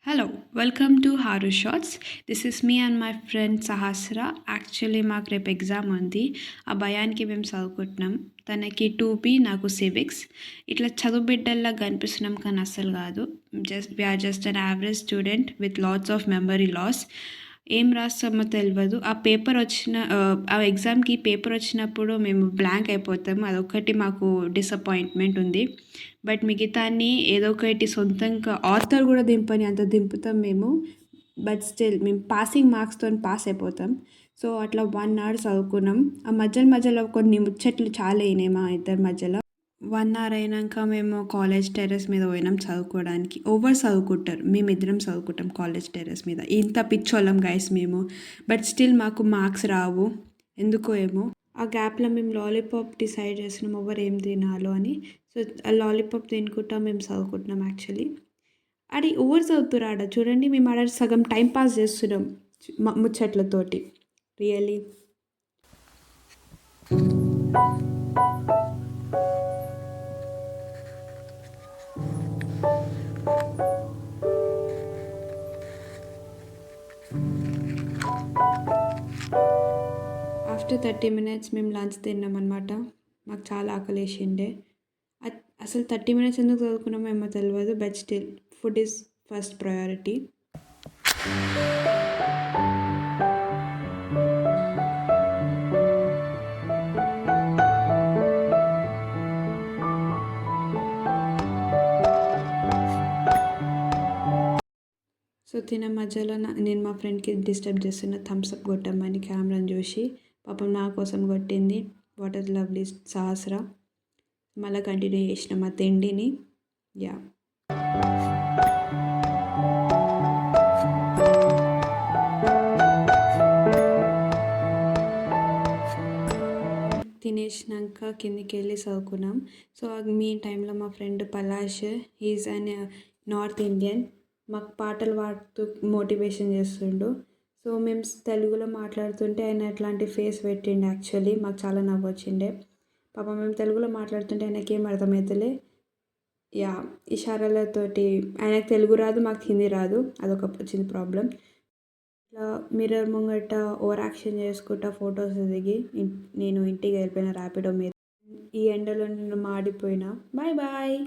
Hello, welcome to Haru Shots. This is me and my friend Sahasra. Actually మాకు రేపు exam ఉంది. ఆ భయానికి మేము చదువుకుంటున్నాం. తనకి 2B, నాకు సివిక్స్. ఇట్లా చదువు బిడ్డల్లా కనిపిస్తున్నాం కానీ అస్సలు కాదు. We are just an average student with lots of memory loss. ఏం రాస్తామో తెలియదు. ఆ ఎగ్జామ్కి పేపర్ వచ్చినప్పుడు మేము బ్లాంక్ అయిపోతాము. అదొకటి మాకు డిసప్పాయింట్మెంట్ ఉంది. బట్ మిగతాన్ని ఏదో ఒకటి సొంతంగా ఆథర్ కూడా దింపని అంత దింపుతాం మేము. బట్ స్టిల్ మేము పాసింగ్ మార్క్స్తో పాస్ అయిపోతాం. సో అట్లా 1 అవర్ చదువుకున్నాం. ఆ మధ్యలో కొన్ని ముచ్చట్లు చాలా అయినాయి మా ఇద్దరి మధ్యలో. 1 అవర్ అయినాక మేము కాలేజ్ టెర్రస్ మీద పోయినాం చదువుకోవడానికి. ఓవర్ చదువుకుంటారు, మేమిద్దరం చదువుకుంటాం కాలేజ్ టెర్రస్ మీద. ఇంత పిచ్చోళ్ళం గైస్ మేము. బట్ స్టిల్ మాకు మార్క్స్ రావు ఎందుకో ఏమో. ఆ గ్యాప్లో మేము లాలీపాప్ డిసైడ్ చేస్తున్నాం ఎవరు ఏం తినాలో అని. సో ఆ లాలీపాప్ తినుకుంటా మేము చదువుకుంటున్నాం. యాక్చువల్లీ అది ఓవర్ చదువుతున్నారు ఆడ చూడండి. మేము ఆడ సగం టైం పాస్ చేస్తున్నాం ముచ్చట్లతోటి. రియలీ ఆఫ్టర్ 30 minutes మేము లంచ్ తిన్నాం అనమాట. మాకు చాలా ఆకలేసిండే. అసలు 30 minutes ఎందుకు చదువుకున్నామో ఏమో తెలియదు. But still food is first priority. So తినే మధ్యలో నేను మా ఫ్రెండ్కి డిస్టర్బ్ చేస్తున్న థమ్స్అప్ కొట్టమ్మని కెమెరాని చూసి పాపం నా కోసం కొట్టింది. వాట్ ఇస్ లవ్లీ సహస్ర. మళ్ళీ కంటిన్యూ చేసిన మా తిండిని. యా తినేసినాక కిందికి వెళ్ళి చదువుకున్నాం. సో మీ టైంలో మా friend Palash, he's an north Indian, మాకు పాటలు పాడుతూ మోటివేషన్ చేస్తుండు. సో మేము తెలుగులో మాట్లాడుతుంటే ఆయన అట్లాంటి ఫేస్ పెట్టిండు. యాక్చువల్లీ మాకు చాలా నవ్వు వచ్చిండే. పాపం మేము తెలుగులో మాట్లాడుతుంటే ఆయనకి ఏం అర్థమవుతలే. యా ఇషారాలతోటి. ఆయనకు తెలుగు రాదు, మాకు హిందీ రాదు. అదొక చిన్న ప్రాబ్లం. ఇట్లా మిర్రర్ ముంగట ఓవర్ యాక్షన్ చేసుకుంటా ఫొటోస్ దిగి నేను ఇంటికి వెళ్ళిపోయిన ర్యాపిడో మీద. ఈ ఎండలో నేను మాడిపోయినా. Bye bye.